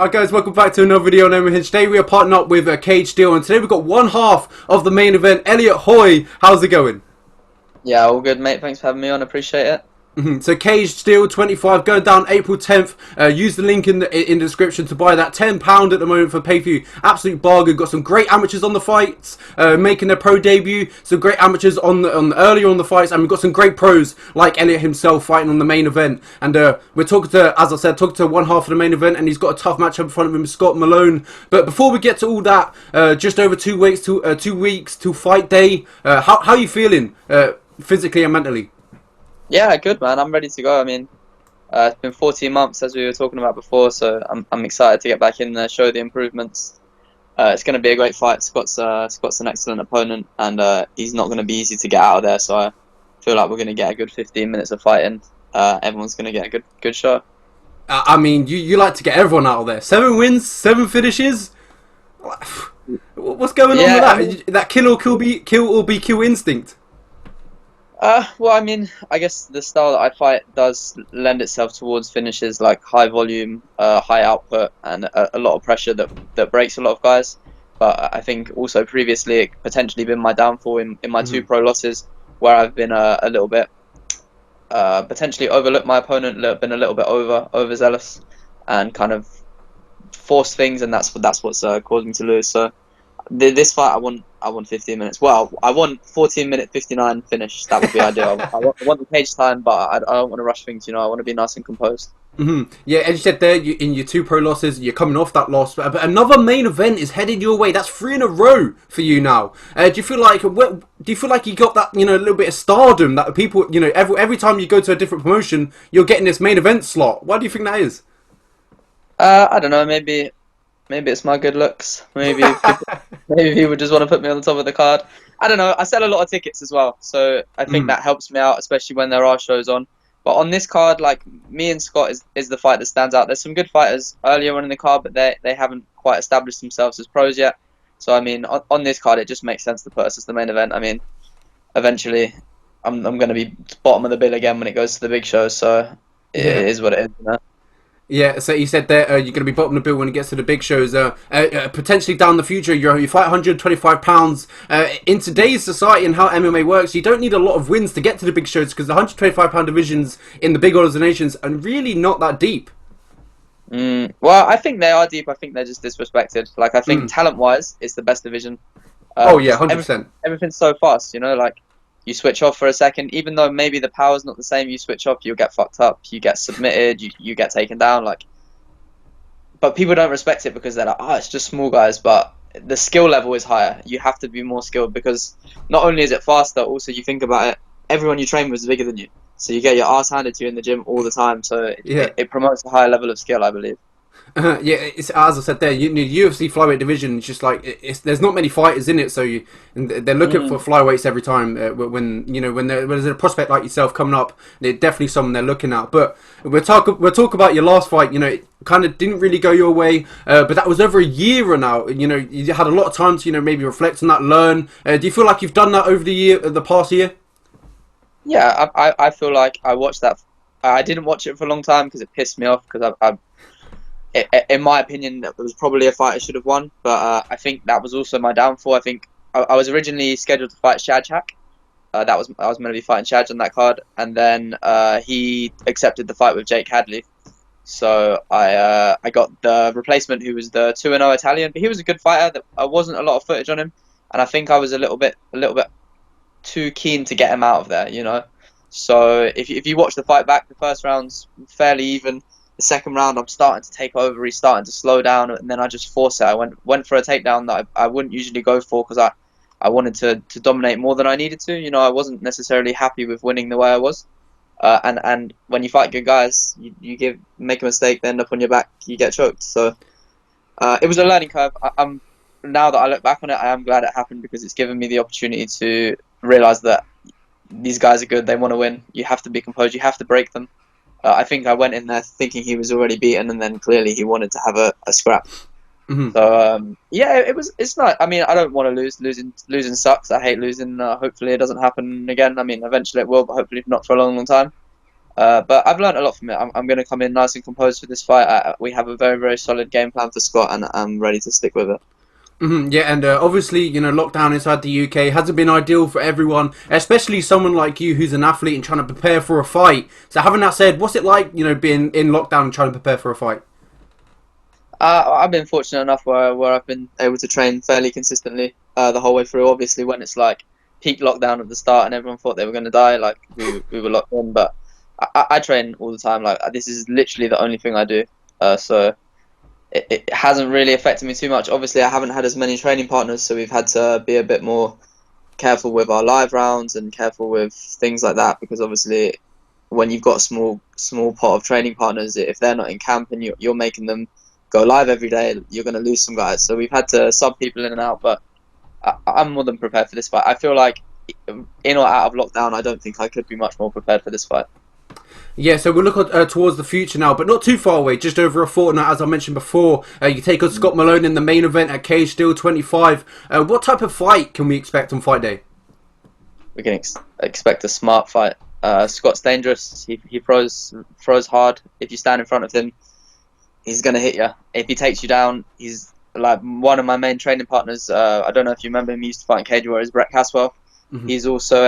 Alright guys, welcome back to another video on MMAUnhinged. Today we are partnering up with Cage Steel, and today we've got one half of the main event, Elliott Hoye. How's it going? Yeah, all good, mate. Thanks for having me on. Appreciate it. So Cage Steel 25 going down April 10th. Use the link in the description to buy that. £10 at the moment for pay-per-view. Absolute bargain. Got some great amateurs on the fights, making their pro debut. Some great amateurs on the earlier on the fights, and we've got some great pros like Elliott himself fighting on the main event. And we're talking to, as I said, talking to one half of the main event, and he's got a tough matchup in front of him, Scott Malone. But before we get to all that, just over 2 weeks to 2 weeks till fight day. How are you feeling physically and mentally? Yeah, good, man. I'm ready to go. I mean, it's been 14 months, as we were talking about before, so I'm excited to get back in there, show the improvements. It's going to be a great fight. Scott's an excellent opponent, and he's not going to be easy to get out of there. So I feel like we're going to get a good 15 minutes of fighting. Everyone's going to get a good shot. I mean, you like to get everyone out of there. 7 wins, 7 finishes. What's going on Yeah, with that? I mean, That kill or be kill instinct. well, I mean, I guess the style that I fight does lend itself towards finishes like high volume, high output, and a lot of pressure that breaks a lot of guys. But I think also previously it potentially been my downfall in my two Mhm. pro losses, where I've been a little bit potentially overlooked my opponent, been a little bit overzealous, and kind of forced things, and that's what's caused me to lose. So this fight, I want 15 minutes. Well, I want 14 minute 59 finish. That would be ideal. I want the cage time, but I don't want to rush things. I want to be nice and composed. Yeah, as you said there, in your 2 pro losses, you're coming off that loss, but another main event is headed your way. That's 3 in a row for you now. Do you feel like you got that, a little bit of stardom that people, every time you go to a different promotion, you're getting this main event slot? Why do you think that is? I don't know. Maybe it's my good looks. Maybe people just want to put me on the top of the card. I don't know. I sell a lot of tickets as well, so I think Mm. that helps me out, especially when there are shows on. But on this card, like me and Scott is the fight that stands out. There's some good fighters earlier on in the card, but they haven't quite established themselves as pros yet. So I mean, on this card, it just makes sense to put us as the main event. I mean, eventually, I'm going to be bottom of the bill again when it goes to the big shows. So it Yeah. is what it is. Yeah, so you said that you're going to be bottom of the bill when it gets to the big shows. Potentially down the future, you fight £125. In today's society and how MMA works, you don't need a lot of wins to get to the big shows because the £125 divisions in the big organizations are really not that deep. Well, I think they are deep. I think they're just disrespected. Like, I think Mm. talent-wise, it's the best division Oh yeah, because 100%. everything's so fast. Like you switch off for a second, even though maybe the power's not the same. You switch off, you'll get fucked up. You get submitted. You get taken down. Like, but people don't respect it because they're like, oh, it's just small guys. But the skill level is higher. You have to be more skilled because not only is it faster, also you think about it, everyone you train with is bigger than you. So you get your ass handed to you in the gym all the time. So it, Yeah. it, it promotes a higher level of skill, I believe. Yeah, it's as I said there. The UFC flyweight division is just like there's not many fighters in it, so and they're looking for Mm. flyweights every time. When there's a prospect like yourself coming up, they're definitely someone they're looking at. But we'll talk about your last fight. It kind of didn't really go your way, but that was over a year now. You had a lot of time to maybe reflect on that, learn. Do you feel like you've done that over the past year? Yeah, I feel like I watched that. I didn't watch it for a long time because it pissed me off because in my opinion, it was probably a fight I should have won. But I think that was also my downfall. I think I was originally scheduled to fight Shadchak. I was meant to be fighting Shad on that card, and then he accepted the fight with Jake Hadley. So I got the replacement, who was the 2-0 Italian, but he was a good fighter. There wasn't a lot of footage on him, and I think I was a little bit too keen to get him out of there. So if you watch the fight back, the first round's fairly even. The second round, I'm starting to take over. He's starting to slow down, and then I just force it. I went for a takedown that I wouldn't usually go for because I wanted to dominate more than I needed to. I wasn't necessarily happy with winning the way I was. And when you fight good guys, you make a mistake, they end up on your back, you get choked. So it was a learning curve. I'm Now that I look back on it, I am glad it happened because it's given me the opportunity to realize that these guys are good. They want to win. You have to be composed. You have to break them. I think I went in there thinking he was already beaten, and then clearly he wanted to have a scrap. Hmm. So yeah, it's not. I mean, I don't want to lose. Losing sucks. I hate losing. Hopefully, it doesn't happen again. I mean, eventually it will, but hopefully not for a long, long time. But I've learned a lot from it. I'm going to come in nice and composed for this fight. We have a very, very solid game plan for Scott, and I'm ready to stick with it. Yeah, and obviously, lockdown inside the UK hasn't been ideal for everyone, especially someone like you who's an athlete and trying to prepare for a fight. So having that said, what's it like, being in lockdown and trying to prepare for a fight? I've been fortunate enough where I've been able to train fairly consistently the whole way through. Obviously, when it's like peak lockdown at the start and everyone thought they were going to die, like we were locked in. But I train all the time. Like this is literally the only thing I do. So it hasn't really affected me too much. Obviously, I haven't had as many training partners, so we've had to be a bit more careful with our live rounds and careful with things like that, because obviously when you've got a small pot of training partners, if they're not in camp and you're making them go live every day, you're going to lose some guys. So we've had to sub people in and out, but I'm more than prepared for this fight. I feel like in or out of lockdown, I don't think I could be much more prepared for this fight. Yeah, so we'll look towards the future now, but not too far away, just over a fortnight, as I mentioned before. You take on Scott Malone in the main event at Cage Steel 25. What type of fight can we expect on fight day? We can expect a smart fight. Scott's dangerous. He throws hard. If you stand in front of him, he's gonna hit you. If he takes you down, he's like one of my main training partners. I don't know if you remember him. He used to fight in Cage Warriors, Brett Caswell. He's also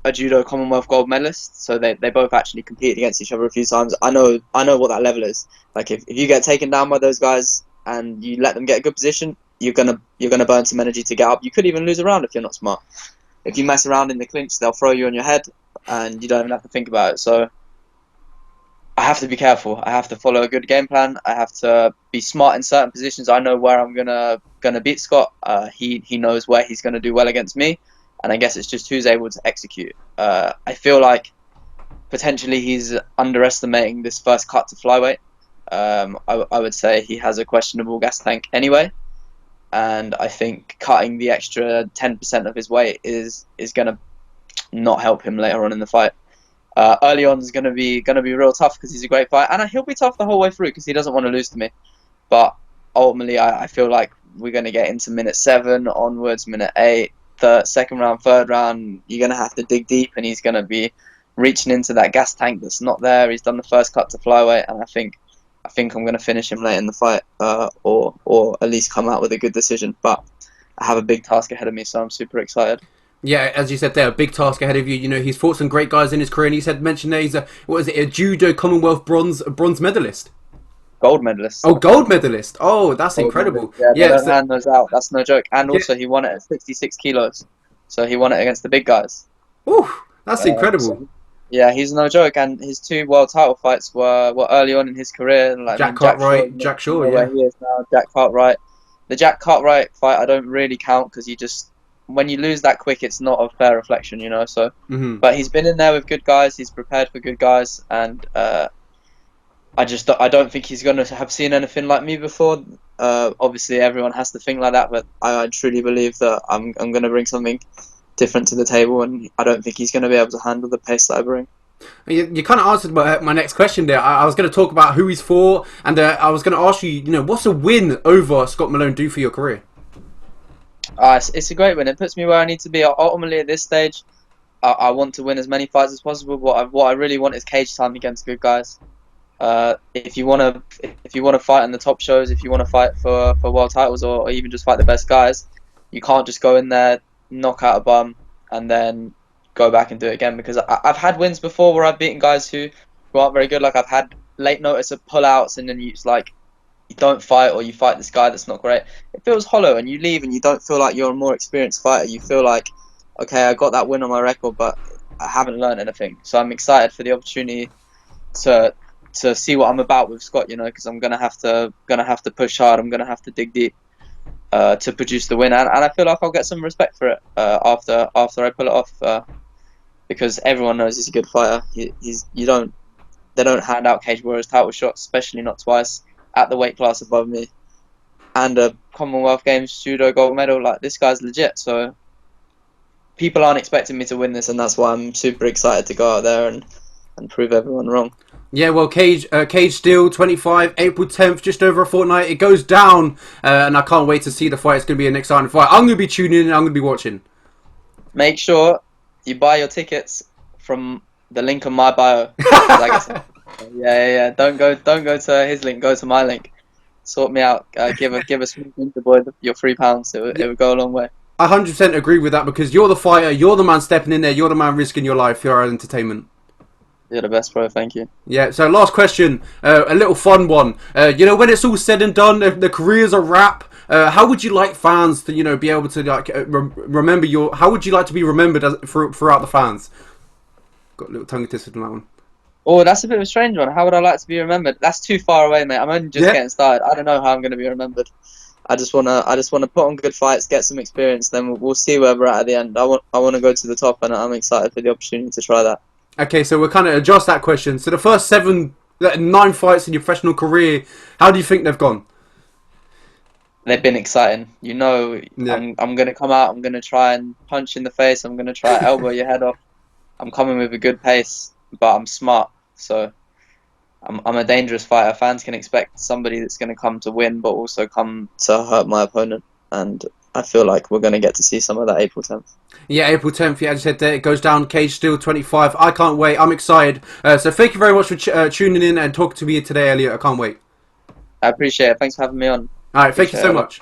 a judo Commonwealth gold medalist. So they both actually competed against each other a few times. I know what that level is. Like if you get taken down by those guys and you let them get a good position, you're gonna burn some energy to get up. You could even lose a round if you're not smart. If you mess around in the clinch, they'll throw you on your head, and you don't even have to think about it. So I have to be careful. I have to follow a good game plan. I have to be smart in certain positions. I know where I'm gonna beat Scott. He knows where he's gonna do well against me, and I guess it's just who's able to execute. I feel potentially he's underestimating this first cut to flyweight. I would say he has a questionable gas tank anyway, and I think cutting the extra 10% of his weight is gonna not help him later on in the fight. Early on is gonna be real tough because he's a great fighter, and he'll be tough the whole way through because he doesn't want to lose to me. But ultimately, I feel like we're gonna get into minute 7 onwards, minute 8, second round, third round. You're gonna have to dig deep, and he's gonna be reaching into that gas tank that's not there. He's done the first cut to flyweight, and I think I'm gonna finish him late in the fight, or at least come out with a good decision. But I have a big task ahead of me, so I'm super excited. Yeah, as you said there, a big task ahead of you. He's fought some great guys in his career, and he mentioned there he's a judo Commonwealth bronze medalist. Gold medalist. Oh, gold medalist. Oh, that's Gold incredible. medalist. Yeah, they Yeah, don't hand those out. That's no joke. And also, he won it at 66 kilos, so he won it against the big guys. Ooh, that's incredible. So, yeah, he's no joke. And his 2 world title fights were early on in his career. Like Jack Jack Shaw, Cartwright, Jack Shaw, yeah. where he is now. Jack Cartwright. The Jack Cartwright fight I don't really count because when you lose that quick, it's not a fair reflection, So, but he's been in there with good guys. He's prepared for good guys, and I don't think he's going to have seen anything like me before. Obviously, everyone has to think like that, but I truly believe that I'm going to bring something different to the table, and I don't think he's going to be able to handle the pace that I bring. You kind of answered my next question there. I was going to talk about who he's for, and I was going to ask you, what's a win over Scott Malone do for your career? It's a great win. It puts me where I need to be. Ultimately, at this stage, I want to win as many fights as possible. What I really want is cage time against good guys. If you want to fight in the top shows, if you want to fight for world titles, or even just fight the best guys, you can't just go in there, knock out a bum, and then go back and do it again. Because I've had wins before where I've beaten guys who aren't very good. Like I've had late notice of pullouts, and then you don't fight, or you fight this guy that's not great. It feels hollow, and you leave and you don't feel like you're a more experienced fighter. You feel like, okay, I got that win on my record, but I haven't learned anything. So I'm excited for the opportunity to see what I'm about with Scott, because I'm gonna have to push hard. I'm gonna have to dig deep to produce the win, and I feel like I'll get some respect for it after I pull it off, because everyone knows he's a good fighter. They don't hand out Cage Warriors title shots, especially not twice, at the weight class above me, and a Commonwealth Games judo gold medal. Like, this guy's legit, so people aren't expecting me to win this, and that's why I'm super excited to go out there and prove everyone wrong. Yeah, well, Cage Steel 25, April 10th, just over a fortnight. It goes down, and I can't wait to see the fight. It's going to be an exciting fight. I'm going to be tuning in, I'm going to be watching. Make sure you buy your tickets from The link on my bio. 'Cause I guess, yeah. Don't go to his link. Go to my link. Sort me out. Give a small ginger boy your £3. It would go a long way. I 100% agree with that because you're the fighter, you're the man stepping in there, you're the man risking your life for our entertainment. You're the best, bro. Thank you. Yeah, so last question, a little fun one. When it's all said and done, if the career's a wrap, how would you like fans to, be able to like remember your? How would you like to be remembered throughout the fans? Got a little tongue twisted on that one. Oh, that's a bit of a strange one. How would I like to be remembered? That's too far away, mate. I'm only just getting started. I don't know how I'm going to be remembered. I just wanna put on good fights, get some experience. Then we'll see where we're at the end. I want to go to the top, and I'm excited for the opportunity to try that. Okay, so we'll kind of adjust that question. So the first 9 fights in your professional career, how do you think they've gone? They've been exciting. Yeah. I'm gonna come out. I'm gonna try and punch you in the face. I'm gonna try elbow your head off. I'm coming with a good pace, but I'm smart. So I'm a dangerous fighter. Fans can expect somebody that's gonna come to win, but also come to hurt my opponent. And I feel like we're gonna get to see some of that April 10th. Yeah, April 10th, yeah, as you said there, it goes down, Cage Steel 25. I can't wait, I'm excited. So thank you very much for tuning in and talking to me today, Elliot. I can't wait. I appreciate it. Thanks for having me on. Alright, thank you Appreciate so it. much.